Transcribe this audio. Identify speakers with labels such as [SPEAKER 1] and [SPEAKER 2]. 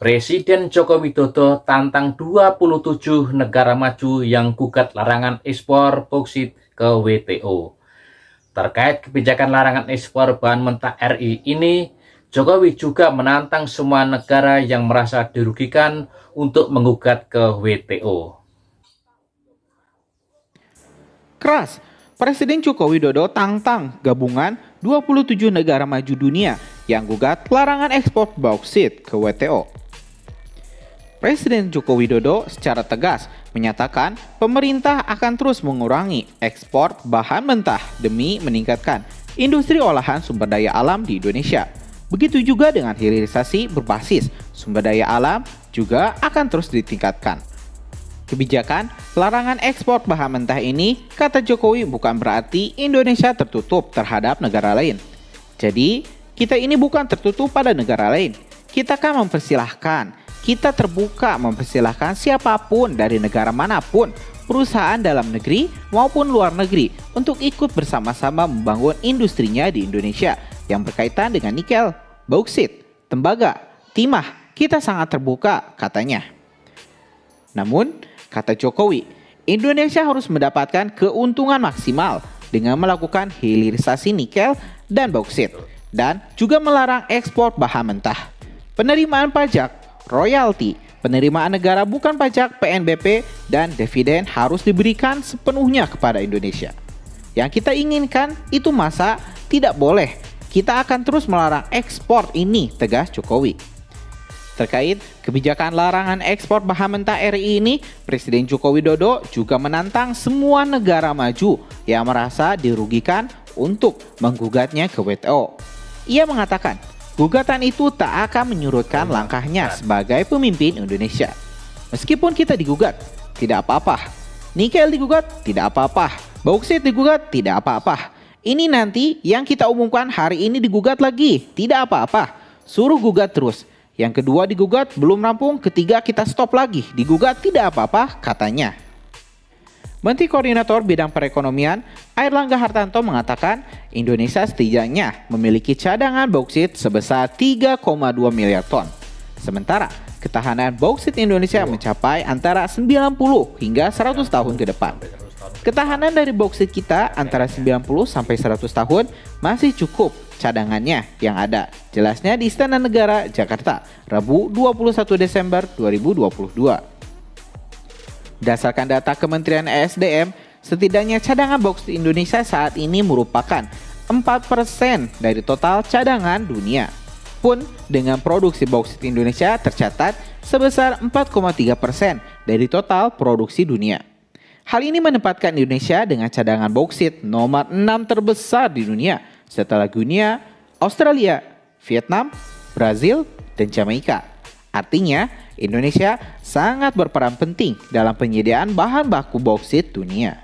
[SPEAKER 1] Presiden Joko Widodo tantang 27 negara maju yang gugat larangan ekspor bauksit ke WTO. Terkait kebijakan larangan ekspor bahan mentah RI ini, Jokowi juga menantang semua negara yang merasa dirugikan untuk menggugat ke WTO.
[SPEAKER 2] Keras, Presiden Joko Widodo tantang gabungan 27 negara maju dunia yang gugat larangan ekspor bauksit ke WTO. Presiden Joko Widodo secara tegas menyatakan pemerintah akan terus mengurangi ekspor bahan mentah demi meningkatkan industri olahan sumber daya alam di Indonesia. Begitu juga dengan hilirisasi berbasis sumber daya alam juga akan terus ditingkatkan. Kebijakan larangan ekspor bahan mentah ini, kata Jokowi, bukan berarti Indonesia tertutup terhadap negara lain. Jadi, kita ini bukan tertutup pada negara lain. Kita kan mempersilahkan, kita terbuka mempersilahkan siapapun dari negara manapun, perusahaan dalam negeri maupun luar negeri untuk ikut bersama-sama membangun industrinya di Indonesia yang berkaitan dengan nikel, bauksit, tembaga, timah. Kita sangat terbuka, katanya. Namun, kata Jokowi, Indonesia harus mendapatkan keuntungan maksimal dengan melakukan hilirisasi nikel dan bauksit dan juga melarang ekspor bahan mentah. Penerimaan pajak, royalti, penerimaan negara bukan pajak PNBP dan dividen harus diberikan sepenuhnya kepada Indonesia. Yang kita inginkan itu masa tidak boleh. Kita akan terus melarang ekspor ini, tegas Jokowi. Terkait kebijakan larangan ekspor bahan mentah RI ini, Presiden Joko Widodo juga menantang semua negara maju yang merasa dirugikan untuk menggugatnya ke WTO. Ia mengatakan, gugatan itu tak akan menyurutkan langkahnya sebagai pemimpin Indonesia. Meskipun kita digugat, tidak apa-apa. Nikel digugat, tidak apa-apa. Bauksit digugat, tidak apa-apa. Ini nanti yang kita umumkan hari ini digugat lagi, tidak apa-apa. Suruh gugat terus. Yang kedua digugat, belum rampung, ketiga kita stop lagi, digugat tidak apa-apa, katanya. Menteri Koordinator Bidang Perekonomian, Airlangga Hartarto mengatakan Indonesia setidaknya memiliki cadangan bauksit sebesar 3,2 miliar ton. Sementara ketahanan bauksit Indonesia mencapai antara 90 hingga 100 tahun ke depan. Ketahanan dari bauksit kita antara 90 sampai 100 tahun masih cukup cadangannya yang ada. Jelasnya di Istana Negara, Jakarta, Rabu 21 Desember 2022. Berdasarkan data Kementerian ESDM, setidaknya cadangan bauksit Indonesia saat ini merupakan 4% dari total cadangan dunia. Pun dengan produksi bauksit Indonesia tercatat sebesar 4,3% dari total produksi dunia. Hal ini menempatkan Indonesia dengan cadangan bauksit nomor 6 terbesar di dunia setelah Guinea, Australia, Vietnam, Brazil, dan Jamaika. Artinya, Indonesia sangat berperan penting dalam penyediaan bahan baku bauksit dunia.